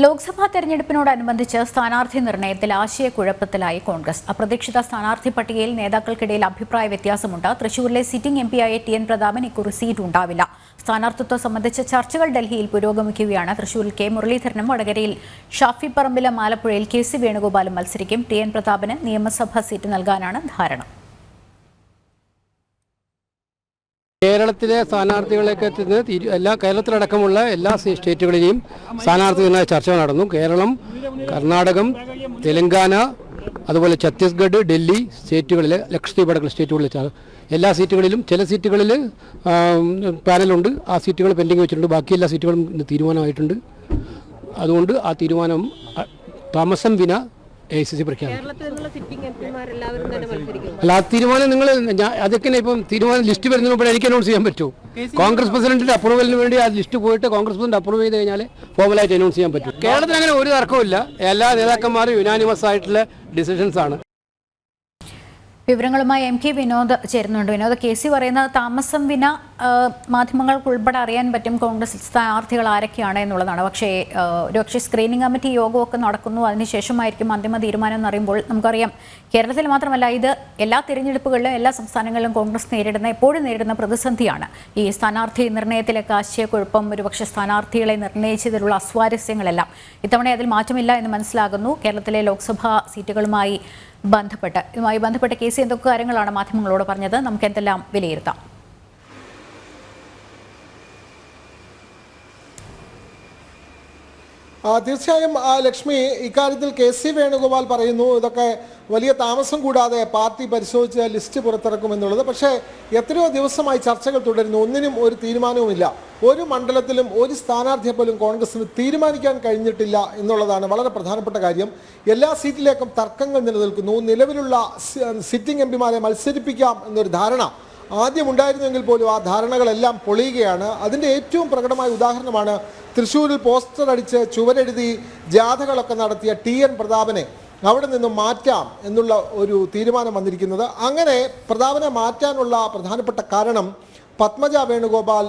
ലോക്സഭാ തെരഞ്ഞെടുപ്പിനോടനുബന്ധിച്ച് സ്ഥാനാർത്ഥി നിർണയത്തിൽ ആശയക്കുഴപ്പത്തിലായി കോൺഗ്രസ്. അപ്രതീക്ഷിത സ്ഥാനാർത്ഥി പട്ടികയിൽ നേതാക്കൾക്കിടയിൽ അഭിപ്രായ വ്യത്യാസമുണ്ട്. തൃശൂരിലെ സിറ്റിംഗ് എംപിയായ ടി.എൻ. പ്രതാപൻ ഇക്കുറി സീറ്റ് ഉണ്ടാവില്ല. സ്ഥാനാർത്ഥിത്വം സംബന്ധിച്ച ചർച്ചകൾ ഡൽഹിയിൽ പുരോഗമിക്കുകയാണ്. തൃശൂരിൽ കെ മുരളീധരനും വടകരയിൽ ഷാഫി പറമ്പിലും ആലപ്പുഴയിൽ കെ.സി. വേണുഗോപാലും മത്സരിക്കും. ടി.എൻ. പ്രതാപന് നിയമസഭാ സീറ്റ് നൽകാനാണ് ധാരണ. കേരളത്തിലെ സ്ഥാനാർത്ഥികളൊക്കെ കേരളത്തിലടക്കമുള്ള എല്ലാ സ്റ്റേറ്റുകളിലെയും സ്ഥാനാർത്ഥി നിർണയ ചർച്ച നടന്നു. കേരളം, കർണാടകം, തെലങ്കാന, അതുപോലെ ഛത്തീസ്ഗഡ്, ഡൽഹി സ്റ്റേറ്റുകളിലെ ലക്ഷദ്വീപ് അടക്കമുള്ള സ്റ്റേറ്റുകളിലെ എല്ലാ സീറ്റുകളിലും ചില സീറ്റുകളിൽ പാനലുണ്ട്. ആ സീറ്റുകൾ പെൻഡിങ് വെച്ചിട്ടുണ്ട്. ബാക്കി എല്ലാ സീറ്റുകളും തീരുമാനമായിട്ടുണ്ട്. അതുകൊണ്ട് ആ തീരുമാനം താമസം വിന AICC പ്രഖ്യാപിക്കും. അല്ല, ആ തീരുമാനം നിങ്ങൾ അതൊക്കെ ഇപ്പം തീരുമാനം ലിസ്റ്റ് വരുന്നതിന് മുമ്പ് എനിക്ക് അനൗൺസ് ചെയ്യാൻ പറ്റുമോ? കോൺഗ്രസ് പ്രസിഡന്റിന്റെ അപ്രൂവലിന് വേണ്ടി ആ ലിസ്റ്റ് പോയിട്ട് കോൺഗ്രസ് പ്രസിഡന്റ് അപ്രൂവ് ചെയ്ത് കഴിഞ്ഞാൽ ഫോർമലായിട്ട് അനൗൺസ് ചെയ്യാൻ പറ്റും. കേരളത്തിൽ അങ്ങനെ ഒരു തർക്കമില്ല. എല്ലാ നേതാക്കന്മാരും യുനാനിമസ് ആയിട്ടുള്ള ഡിസിഷൻസ് ആണ്. വിവരങ്ങളുമായി MK വിനോദ് ചേരുന്നുണ്ട്. വിനോദ്, കെ.സി. പറയുന്നത് താമസം വിന മാധ്യമങ്ങൾക്ക് ഉൾപ്പെടെ അറിയാൻ പറ്റും കോൺഗ്രസ് സ്ഥാനാർത്ഥികൾ ആരൊക്കെയാണ് എന്നുള്ളതാണ്. പക്ഷേ സ്ക്രീനിംഗ് കമ്മിറ്റി യോഗമൊക്കെ നടക്കുന്നു. അതിനുശേഷമായിരിക്കും അന്തിമ തീരുമാനം എന്ന് പറയുമ്പോൾ നമുക്കറിയാം കേരളത്തിൽ മാത്രമല്ല, ഇത് എല്ലാ തിരഞ്ഞെടുപ്പുകളിലും എല്ലാ സംസ്ഥാനങ്ങളിലും കോൺഗ്രസ് എപ്പോഴും നേരിടുന്ന പ്രതിസന്ധിയാണ്. ഈ സ്ഥാനാർത്ഥി നിർണയത്തിലൊക്കെ ആശയക്കുഴപ്പം, ഒരുപക്ഷെ സ്ഥാനാർത്ഥികളെ നിർണയിച്ചതിലുള്ള അസ്വാരസ്യങ്ങളെല്ലാം. ഇത്തവണ അതിൽ മാറ്റമില്ല എന്ന് മനസ്സിലാകുന്നു. കേരളത്തിലെ ലോക്സഭാ സീറ്റുകളുമായി ബന്ധപ്പെട്ട് കെ.സി. എന്തൊക്കെ കാര്യങ്ങളാണ് മാധ്യമങ്ങളോട് പറഞ്ഞത്? നമുക്ക് എന്തെല്ലാം വിലയിരുത്താം? തീർച്ചയായും ലക്ഷ്മി, ഇക്കാര്യത്തിൽ കെ.സി. വേണുഗോപാൽ പറയുന്നു ഇതൊക്കെ വലിയ താമസം കൂടാതെ പാർട്ടി പരിശോധിച്ച് ലിസ്റ്റ് പുറത്തിറക്കുമെന്നുള്ളത്. പക്ഷേ എത്രയോ ദിവസമായി ചർച്ചകൾ തുടരുന്നു. ഒന്നിനും ഒരു തീരുമാനവുമില്ല. ഒരു മണ്ഡലത്തിലും ഒരു സ്ഥാനാർത്ഥിയെ പോലും കോൺഗ്രസിന് തീരുമാനിക്കാൻ കഴിഞ്ഞിട്ടില്ല എന്നുള്ളതാണ് വളരെ പ്രധാനപ്പെട്ട കാര്യം. എല്ലാ സീറ്റിലേക്കും തർക്കങ്ങൾ നിലനിൽക്കുന്നു. നിലവിലുള്ള സിറ്റിംഗ് എംപിമാരെ മത്സരിപ്പിക്കാം എന്നൊരു ധാരണ ആദ്യമുണ്ടായിരുന്നെങ്കിൽ പോലും ആ ധാരണകളെല്ലാം പൊളിയുകയാണ്. അതിൻ്റെ ഏറ്റവും പ്രകടമായ ഉദാഹരണമാണ് തൃശ്ശൂരിൽ പോസ്റ്റർ അടിച്ച് ചുവരെഴുതി ജാഥകളൊക്കെ നടത്തിയ ടി.എൻ. പ്രതാപനെ അവിടെ നിന്ന് മാറ്റാം എന്നുള്ള ഒരു തീരുമാനം വന്നിരിക്കുന്നത്. അങ്ങനെ പ്രതാപനെ മാറ്റാനുള്ള പ്രധാനപ്പെട്ട കാരണം പത്മജ വേണുഗോപാൽ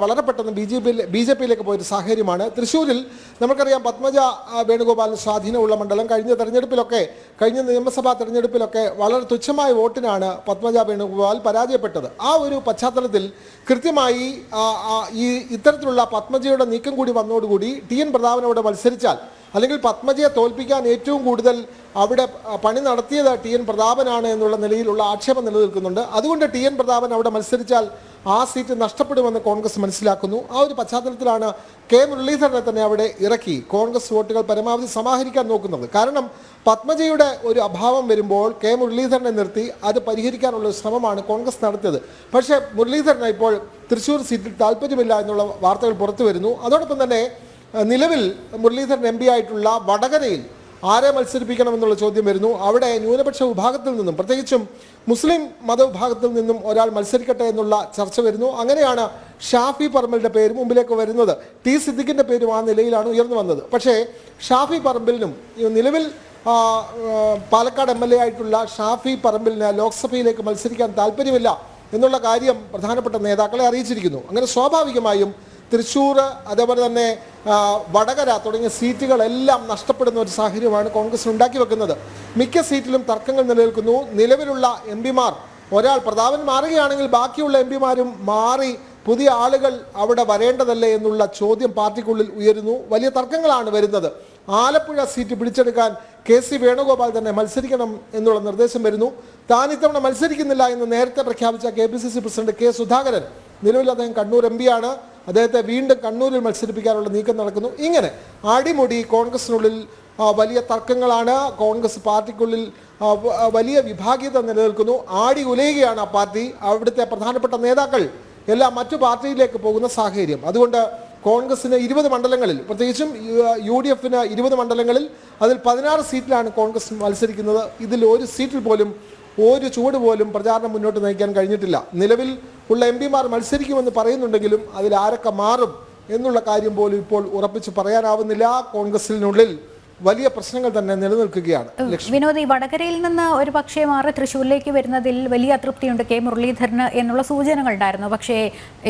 വളരെ പെട്ടെന്ന് ബി ജെ പിയിലേക്ക് പോയൊരു സാഹചര്യമാണ്. തൃശ്ശൂരിൽ നമുക്കറിയാം പത്മജ വേണുഗോപാലിന് സ്വാധീനമുള്ള മണ്ഡലം. കഴിഞ്ഞ നിയമസഭാ തെരഞ്ഞെടുപ്പിലൊക്കെ വളരെ തുച്ഛമായ വോട്ടിനാണ് പത്മജ വേണുഗോപാൽ പരാജയപ്പെട്ടത്. ആ ഒരു പശ്ചാത്തലത്തിൽ കൃത്യമായി ഇത്തരത്തിലുള്ള പത്മജയുടെ നീക്കം കൂടി വന്നതോടുകൂടി ടി.എൻ. പ്രതാപനോട് മത്സരിച്ചാൽ, അല്ലെങ്കിൽ പത്മജയെ തോൽപ്പിക്കാൻ ഏറ്റവും കൂടുതൽ അവിടെ പണി നടത്തിയത് ടി.എൻ. പ്രതാപനാണ് എന്നുള്ള നിലയിലുള്ള ആക്ഷേപം നിലനിൽക്കുന്നുണ്ട്. അതുകൊണ്ട് ടി.എൻ. പ്രതാപൻ അവിടെ മത്സരിച്ചാൽ ആ സീറ്റ് നഷ്ടപ്പെടുമെന്ന് കോൺഗ്രസ് മനസ്സിലാക്കുന്നു. ആ ഒരു പശ്ചാത്തലത്തിലാണ് കെ മുരളീധരനെ തന്നെ അവിടെ ഇറക്കി കോൺഗ്രസ് വോട്ടുകൾ പരമാവധി സമാഹരിക്കാൻ നോക്കുന്നത്. കാരണം പത്മജയുടെ ഒരു അഭാവം വരുമ്പോൾ കെ മുരളീധരനെ നിർത്തി അത് പരിഹരിക്കാനുള്ള ശ്രമമാണ് കോൺഗ്രസ് നടത്തിയത്. പക്ഷേ മുരളീധരന് ഇപ്പോൾ തൃശ്ശൂർ സീറ്റിൽ താല്പര്യമില്ല എന്നുള്ള വാർത്തകൾ പുറത്തു വരുന്നു. അതോടൊപ്പം തന്നെ നിലവിൽ മുരളീധരൻ MP ആയിട്ടുള്ള വടകരയിൽ ആരെ മത്സരിപ്പിക്കണമെന്നുള്ള ചോദ്യം വരുന്നു. അവിടെ ന്യൂനപക്ഷ വിഭാഗത്തിൽ നിന്നും, പ്രത്യേകിച്ചും മുസ്ലിം മതവിഭാഗത്തിൽ നിന്നും ഒരാൾ മത്സരിക്കട്ടെ എന്നുള്ള ചർച്ച വരുന്നു. അങ്ങനെയാണ് ഷാഫി പറമ്പിലിൻ്റെ പേര് മുമ്പിലേക്ക് വരുന്നത്. ടി സിദ്ദിഖിൻ്റെ പേരും ആ നിലയിലാണ് ഉയർന്നു വന്നത്. പക്ഷേ ഷാഫി പറമ്പിലിനും നിലവിൽ പാലക്കാട് MLA ആയിട്ടുള്ള ഷാഫി പറമ്പിലിന് ലോക്സഭയിലേക്ക് മത്സരിക്കാൻ താല്പര്യമില്ല എന്നുള്ള കാര്യം പ്രധാനപ്പെട്ട നേതാക്കളെ അറിയിച്ചിരിക്കുന്നു. അങ്ങനെ സ്വാഭാവികമായും തൃശ്ശൂർ, അതേപോലെ തന്നെ വടകര തുടങ്ങിയ സീറ്റുകളെല്ലാം നഷ്ടപ്പെടുന്ന ഒരു സാഹചര്യമാണ് കോൺഗ്രസ് ഉണ്ടാക്കി വെക്കുന്നത്. മിക്ക സീറ്റിലും തർക്കങ്ങൾ നിലനിൽക്കുന്നു. നിലവിലുള്ള MP-മാർ, ഒരാൾ പ്രതാപൻ മാറുകയാണെങ്കിൽ ബാക്കിയുള്ള MP-മാരും മാറി പുതിയ ആളുകൾ അവിടെ വരേണ്ടതല്ലേ എന്നുള്ള ചോദ്യം പാർട്ടിക്കുള്ളിൽ ഉയരുന്നു. വലിയ തർക്കങ്ങളാണ് വരുന്നത്. ആലപ്പുഴ സീറ്റ് പിടിച്ചെടുക്കാൻ കെ.സി. വേണുഗോപാൽ തന്നെ മത്സരിക്കണം എന്നുള്ള നിർദ്ദേശം വരുന്നു. താൻ ഇത്തവണ മത്സരിക്കുന്നില്ല എന്ന് നേരത്തെ പ്രഖ്യാപിച്ച KPCC പ്രസിഡന്റ് K. സുധാകരൻ, നിലവിൽ അദ്ദേഹം കണ്ണൂർ MP ആണ്. അദ്ദേഹത്തെ വീണ്ടും കണ്ണൂരിൽ മത്സരിപ്പിക്കാനുള്ള നീക്കം നടക്കുന്നു. ഇങ്ങനെ അടിമുടി കോൺഗ്രസിനുള്ളിൽ വലിയ തർക്കങ്ങളാണ്. കോൺഗ്രസ് പാർട്ടിക്കുള്ളിൽ വലിയ വിഭാഗീയത നിലനിൽക്കുന്നു. ആടി ഉലയുകയാണ് ആ പാർട്ടി. അവിടുത്തെ പ്രധാനപ്പെട്ട നേതാക്കൾ എല്ലാം മറ്റു പാർട്ടിയിലേക്ക് പോകുന്ന സാഹചര്യം. അതുകൊണ്ട് കോൺഗ്രസിന് 20 മണ്ഡലങ്ങളിൽ, പ്രത്യേകിച്ചും UDF-ന് 20 മണ്ഡലങ്ങളിൽ, അതിൽ 16 സീറ്റിലാണ് കോൺഗ്രസ് മത്സരിക്കുന്നത്. ഇതിൽ ഒരു സീറ്റിൽ പോലും ഒരു ചുവട് പോലും പ്രചാരണം മുന്നോട്ട് നയിക്കാൻ കഴിഞ്ഞിട്ടില്ല. നിലവിൽ ഉള്ള MP-മാർ മത്സരിക്കുമെന്ന് പറയുന്നുണ്ടെങ്കിലും അതിൽ ആരൊക്കെ മാറും എന്നുള്ള കാര്യം പോലും ഇപ്പോൾ ഉറപ്പിച്ച് പറയാനാവുന്നില്ല. കോൺഗ്രസിനുള്ളിൽ വലിയ പ്രശ്നങ്ങൾ തന്നെ നിലനിൽക്കുകയാണ്. വിനോദ്, ഈ വടകരയിൽ നിന്ന് ഒരു പക്ഷേ മാറി തൃശ്ശൂരിലേക്ക് വരുന്നതിൽ വലിയ അതൃപ്തിയുണ്ട് കെ മുരളീധരന് എന്നുള്ള സൂചനകൾ ഉണ്ടായിരുന്നു. പക്ഷേ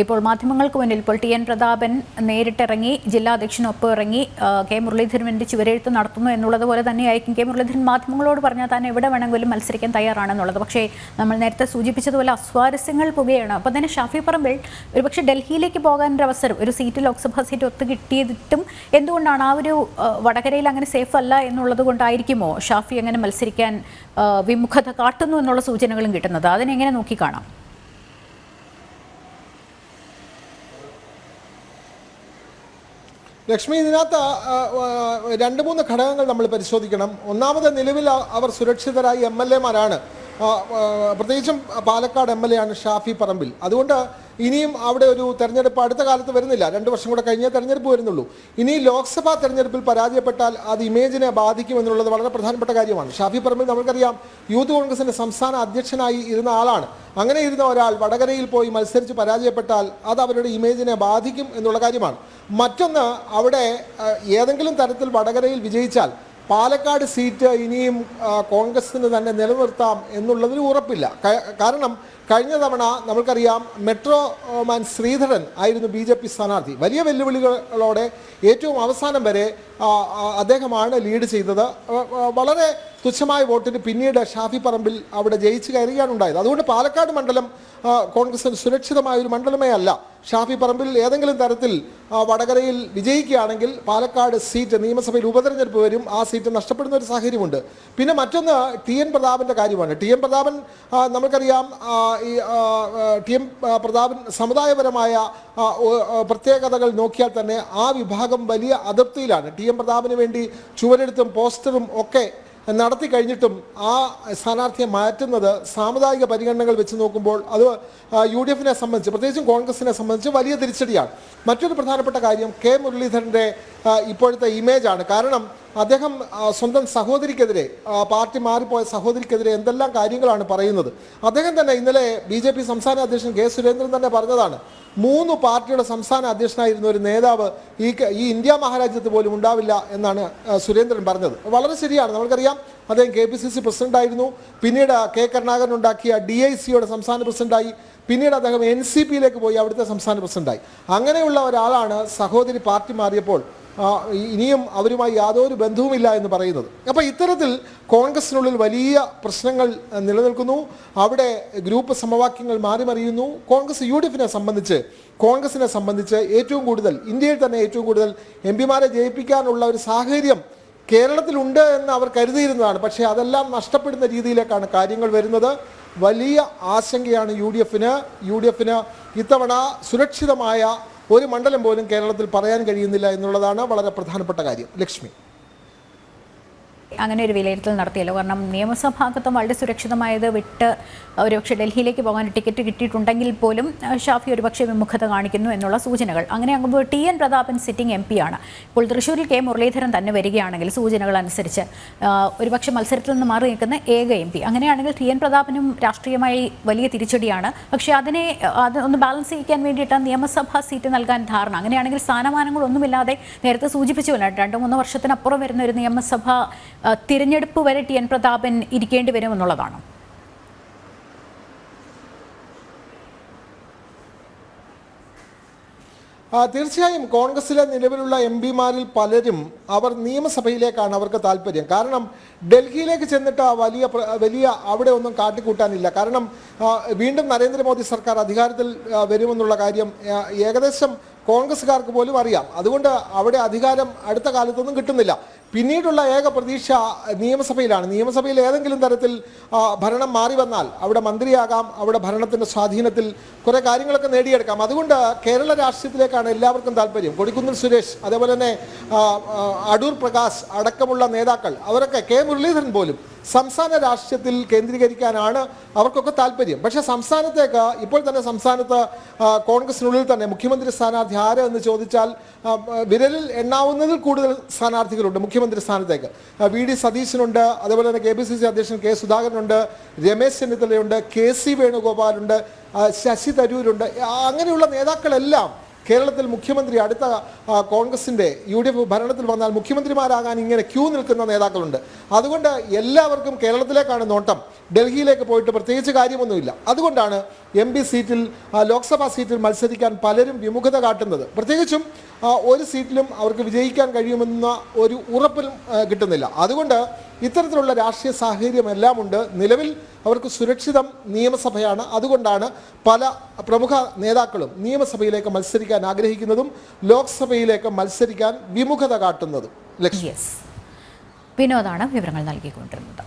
ഇപ്പോൾ മാധ്യമങ്ങൾക്ക് മുന്നിൽ ഇപ്പോൾ ടി.എൻ. പ്രതാപൻ നേരിട്ടിറങ്ങി, ജില്ലാ അധ്യക്ഷനൊപ്പം ഇറങ്ങി കെ മുരളീധരൻ വേണ്ടി ചുവരെഴുത്ത് നടത്തുന്നു എന്നുള്ളത് പോലെ തന്നെയായിരിക്കും കെ മുരളീധരൻ മാധ്യമങ്ങളോട് പറഞ്ഞാൽ താൻ എവിടെ വേണമെങ്കിലും മത്സരിക്കാൻ തയ്യാറാണെന്നുള്ളത്. പക്ഷേ നമ്മൾ നേരത്തെ സൂചിപ്പിച്ചതുപോലെ അസ്വാരസ്യങ്ങൾ പുകയാണ്. അപ്പോൾ തന്നെ ഷാഫി പറമ്പിൽ ഒരുപക്ഷെ ഡൽഹിയിലേക്ക് പോകാനൊരു അവസരം, ഒരു സീറ്റ് ലോക്സഭാ സീറ്റ് ഒത്തു കിട്ടിയിട്ടും എന്തുകൊണ്ടാണ് ആ ഒരു വടകരയിൽ അങ്ങനെ സേഫ് അല്ല എന്നുള്ളത് കൊണ്ടായിരിക്കുമോ ഷാഫി അങ്ങനെ മത്സരിക്കാൻ വിമുഖത കാട്ടുന്നു എന്നുള്ള സൂചനകളും കിട്ടുന്നത്? അതിനെങ്ങനെ നോക്കിക്കാണാം? ലക്ഷ്മി, ഇതിനകത്ത് 2-3 ഘടകങ്ങൾ നമ്മൾ പരിശോധിക്കണം. ഒന്നാമത്, നിലവിൽ അവർ സുരക്ഷിതരായി MLA-മാരാണ്. പ്രത്യേകിച്ചും പാലക്കാട് MLA ആണ് ഷാഫി പറമ്പിൽ. അതുകൊണ്ട് ഇനിയും അവിടെ ഒരു തെരഞ്ഞെടുപ്പ് അടുത്ത കാലത്ത് വരുന്നില്ല, 2 വർഷം കൂടെ കഴിഞ്ഞേ തെരഞ്ഞെടുപ്പ് വരുന്നുള്ളൂ. ഇനി ലോക്സഭാ തെരഞ്ഞെടുപ്പിൽ പരാജയപ്പെട്ടാൽ അത് ഇമേജിനെ ബാധിക്കുമെന്നുള്ളത് വളരെ പ്രധാനപ്പെട്ട കാര്യമാണ്. ഷാഫി പറമ്പിൽ നമുക്കറിയാം യൂത്ത് കോൺഗ്രസിൻ്റെ സംസ്ഥാന അധ്യക്ഷനായി ഇരുന്ന ആളാണ്. അങ്ങനെ ഇരുന്ന ഒരാൾ വടകരയിൽ പോയി മത്സരിച്ച് പരാജയപ്പെട്ടാൽ അത് അവരുടെ ഇമേജിനെ ബാധിക്കും എന്നുള്ള കാര്യമാണ്. മറ്റൊന്ന്, അവിടെ ഏതെങ്കിലും തരത്തിൽ വടകരയിൽ വിജയിച്ചാൽ പാലക്കാട് സീറ്റ് ഇനിയും കോൺഗ്രസിന് തന്നെ നിലനിർത്താം എന്നുള്ളതിൽ ഉറപ്പില്ല. കാരണം കഴിഞ്ഞ തവണ നമുക്കറിയാം മെട്രോ മാൻ ശ്രീധരൻ ആയിരുന്നു BJP സ്ഥാനാർത്ഥി. വലിയ വെല്ലുവിളികളോടെ ഏറ്റവും അവസാനം വരെ അദ്ദേഹമാണ് ലീഡ് ചെയ്തത്. വളരെ തുച്ഛമായ വോട്ടിന് പിന്നീട് ഷാഫി പറമ്പിൽ അവിടെ ജയിച്ചു കയറുകയാണ് ഉണ്ടായത്. അതുകൊണ്ട് പാലക്കാട് മണ്ഡലം കോൺഗ്രസിന് സുരക്ഷിതമായ ഒരു മണ്ഡലമേ അല്ല. ഷാഫി പറമ്പിൽ ഏതെങ്കിലും തരത്തിൽ വടകരയിൽ വിജയിക്കുകയാണെങ്കിൽ പാലക്കാട് സീറ്റ് നിയമസഭയിൽ ഉപതെരഞ്ഞെടുപ്പ് വരും, ആ സീറ്റ് നഷ്ടപ്പെടുന്ന ഒരു സാഹചര്യമുണ്ട്. പിന്നെ മറ്റൊന്ന് ടി.എൻ. പ്രതാപൻ്റെ കാര്യമാണ്. ടി.എൻ. പ്രതാപൻ നമുക്കറിയാം, ടി.എൻ. പ്രതാപൻ സമുദായപരമായ പ്രത്യേകതകൾ നോക്കിയാൽ തന്നെ ആ വിഭാഗം വലിയ അതൃപ്തിയിലാണ്. ടി.എൻ. പ്രതാപന് വേണ്ടി ചുവരെഴുത്തും പോസ്റ്ററും ഒക്കെ നടത്തി കഴിഞ്ഞിട്ടും ആ സ്ഥാനാർത്ഥിയെ മാറ്റുന്നത് സാമുദായിക പരിഗണനകൾ വെച്ച് നോക്കുമ്പോൾ അത് UDF-നെ സംബന്ധിച്ച്, പ്രത്യേകിച്ചും കോൺഗ്രസിനെ സംബന്ധിച്ച് വലിയ തിരിച്ചടിയാണ്. മറ്റൊരു പ്രധാനപ്പെട്ട കാര്യം കെ മുരളീധരൻ്റെ ഇപ്പോഴത്തെ ഇമേജാണ്. കാരണം അദ്ദേഹം സ്വന്തം സഹോദരിക്കെതിരെ, പാർട്ടി മാറിപ്പോയ സഹോദരിക്കെതിരെ എന്തെല്ലാം കാര്യങ്ങളാണ് പറയുന്നത്. അദ്ദേഹം തന്നെ ഇന്നലെ BJP സംസ്ഥാന അധ്യക്ഷൻ കെ സുരേന്ദ്രൻ തന്നെ പറഞ്ഞതാണ്, 3 പാർട്ടിയുടെ സംസ്ഥാന അധ്യക്ഷനായിരുന്ന ഒരു നേതാവ് ഈ ഇന്ത്യ മഹാരാജ്യത്ത് പോലും ഉണ്ടാവില്ല എന്നാണ് സുരേന്ദ്രൻ പറഞ്ഞത്. വളരെ ശരിയാണ്. നമുക്കറിയാം അദ്ദേഹം KPCC പ്രസിഡന്റായിരുന്നു, പിന്നീട് കെ കരുണാകരൻ ഉണ്ടാക്കിയ DIC-യുടെ സംസ്ഥാന പ്രസിഡന്റായി, പിന്നീട് അദ്ദേഹം NCP-യിലേക്ക് പോയി അവിടുത്തെ സംസ്ഥാന പ്രസിഡന്റായി. അങ്ങനെയുള്ള ഒരാളാണ് സഹോദരി പാർട്ടി മാറിയപ്പോൾ ഇനിയും അവരുമായി യാതൊരു ബന്ധവുമില്ല എന്ന് പറയുന്നത്. അപ്പോൾ ഇത്തരത്തിൽ കോൺഗ്രസിനുള്ളിൽ വലിയ പ്രശ്നങ്ങൾ നിലനിൽക്കുന്നു. അവിടെ ഗ്രൂപ്പ് സമവാക്യങ്ങൾ മാറിമറിയുന്നു. കോൺഗ്രസിനെ സംബന്ധിച്ച് ഏറ്റവും കൂടുതൽ, ഇന്ത്യയിൽ തന്നെ ഏറ്റവും കൂടുതൽ MP-മാരെ ജയിപ്പിക്കാനുള്ള ഒരു സാഹചര്യം കേരളത്തിലുണ്ട് എന്ന് അവർ കരുതിയിരുന്നതാണ്. പക്ഷേ അതെല്ലാം നഷ്ടപ്പെടുന്ന രീതിയിലേക്കാണ് കാര്യങ്ങൾ വരുന്നത്. വലിയ ആശങ്കയാണ് UDF-ന് ഇത്തവണ സുരക്ഷിതമായ ഒരു മണ്ഡലം പോലും കേരളത്തിൽ പറയാൻ കഴിയുന്നില്ല എന്നുള്ളതാണ് വളരെ പ്രധാനപ്പെട്ട കാര്യം. ലക്ഷ്മി, അങ്ങനെ ഒരു വിലയിരുത്തൽ നടത്തിയല്ലോ. കാരണം നിയമസഭാംഗത്വം വളരെ സുരക്ഷിതമായത് വിട്ട് ഒരുപക്ഷെ ഡൽഹിയിലേക്ക് പോകാൻ ടിക്കറ്റ് കിട്ടിയിട്ടുണ്ടെങ്കിൽ പോലും ഷാഫി ഒരുപക്ഷെ വിമുഖത കാണിക്കുന്നു എന്നുള്ള സൂചനകൾ. അങ്ങനെ ആകുമ്പോൾ ടി.എൻ. പ്രതാപൻ സിറ്റിംഗ് MP ആണ്. ഇപ്പോൾ തൃശ്ശൂരിൽ കെ മുരളീധരൻ തന്നെ വരികയാണെങ്കിൽ സൂചനകൾ അനുസരിച്ച് ഒരുപക്ഷെ മത്സരത്തിൽ നിന്ന് മാറി നിൽക്കുന്ന ഏക MP. അങ്ങനെയാണെങ്കിൽ ടി.എൻ. പ്രതാപനും രാഷ്ട്രീയമായി വലിയ തിരിച്ചടിയാണ്. പക്ഷേ അത് ഒന്ന് ബാലൻസ് ചെയ്യിക്കാൻ വേണ്ടിയിട്ട് നിയമസഭാ സീറ്റ് നൽകാൻ ധാരണ. അങ്ങനെയാണെങ്കിൽ സ്ഥാനമാനങ്ങളൊന്നുമില്ലാതെ നേരത്തെ സൂചിപ്പിച്ചുവല്ല 2-3 വർഷത്തിനപ്പുറം വരുന്ന ഒരു നിയമസഭ തിരഞ്ഞെടുപ്പ് വരെ ടി.എൻ. പ്രതാപൻ ഇരിക്കേണ്ടി വരുമെന്നുള്ളതാണ്. തീർച്ചയായും കോൺഗ്രസിലെ നിലവിലുള്ള MP-മാരിൽ പലരും അവർ നിയമസഭയിലേക്കാണ് അവർക്ക് താല്പര്യം. കാരണം ഡൽഹിയിലേക്ക് ചെന്നിട്ട് വലിയ അവിടെ ഒന്നും കാട്ടിക്കൂട്ടാനില്ല. കാരണം വീണ്ടും നരേന്ദ്രമോദി സർക്കാർ അധികാരത്തിൽ വരുമെന്നുള്ള കാര്യം ഏകദേശം കോൺഗ്രസ്സുകാർക്ക് പോലും അറിയാം. അതുകൊണ്ട് അവിടെ അധികാരം അടുത്ത കാലത്തൊന്നും കിട്ടുന്നില്ല. പിന്നീടുള്ള ഏക പ്രതീക്ഷ നിയമസഭയിലാണ്. നിയമസഭയിൽ ഏതെങ്കിലും തരത്തിൽ ഭരണം മാറി വന്നാൽ അവിടെ മന്ത്രിയാകാം, അവിടെ ഭരണത്തിൻ്റെ സ്വാധീനത്തിൽ കുറേ കാര്യങ്ങളൊക്കെ നേടിയെടുക്കാം. അതുകൊണ്ട് കേരള രാഷ്ട്രീയത്തിലേക്കാണ് എല്ലാവർക്കും താല്പര്യം. കൊടിക്കുന്നിൽ സുരേഷ്, അതേപോലെ തന്നെ അടൂർ പ്രകാശ് അടക്കമുള്ള നേതാക്കൾ, അവരൊക്കെ കെ മുരളീധരൻ പോലും സംസ്ഥാന രാഷ്ട്രീയത്തിൽ കേന്ദ്രീകരിക്കാനാണ് അവർക്കൊക്കെ താല്പര്യം. പക്ഷേ സംസ്ഥാനത്തേക്ക് ഇപ്പോൾ തന്നെ സംസ്ഥാനത്ത് കോൺഗ്രസിനുള്ളിൽ തന്നെ മുഖ്യമന്ത്രി സ്ഥാനാർത്ഥി ആര് എന്ന് ചോദിച്ചാൽ വിരലിൽ എണ്ണാവുന്നതിൽ കൂടുതൽ സ്ഥാനാർത്ഥികളുണ്ട് മുഖ്യമന്ത്രി സ്ഥാനത്തേക്ക്. VD സതീശനുണ്ട്, അതേപോലെ തന്നെ KPCC അധ്യക്ഷൻ K സുധാകരനുണ്ട്, രമേശ് ചെന്നിത്തലയുണ്ട്, KC വേണുഗോപാലുണ്ട്, ശശി തരൂരുണ്ട്. അങ്ങനെയുള്ള നേതാക്കളെല്ലാം കേരളത്തിൽ മുഖ്യമന്ത്രി അടുത്ത കോൺഗ്രസിൻ്റെ UDF ഭരണത്തിൽ വന്നാൽ മുഖ്യമന്ത്രിമാരാകാൻ ഇങ്ങനെ ക്യൂ നിൽക്കുന്ന നേതാക്കളുണ്ട്. അതുകൊണ്ട് എല്ലാവർക്കും കേരളത്തിലേക്കാണ് നോട്ടം, ഡൽഹിയിലേക്ക് പോയിട്ട് പ്രത്യേകിച്ച് കാര്യമൊന്നുമില്ല. അതുകൊണ്ടാണ് MP സീറ്റിൽ ലോക്സഭാ സീറ്റിൽ മത്സരിക്കാൻ പലരും വിമുഖത കാട്ടുന്നത്. പ്രത്യേകിച്ചും ഒരു സീറ്റിലും അവർക്ക് വിജയിക്കാൻ കഴിയുമെന്ന ഒരു ഉറപ്പിൽ കിട്ടുന്നില്ല. അതുകൊണ്ട് ഇത്തരത്തിലുള്ള രാഷ്ട്രീയ സാഹചര്യമെല്ലാം ഉണ്ട്. നിലവിൽ അവർക്ക് സുരക്ഷിതം നിയമസഭയാണ്. അതുകൊണ്ടാണ് പല പ്രമുഖ നേതാക്കളും നിയമസഭയിലേക്ക് മത്സരിക്കാൻ ആഗ്രഹിക്കുന്നതും ലോക്സഭയിലേക്ക് മത്സരിക്കാൻ വിമുഖത കാട്ടുന്നതും. വിനോദാണ് വിവരങ്ങൾ നൽകിക്കൊണ്ടിരുന്നത്.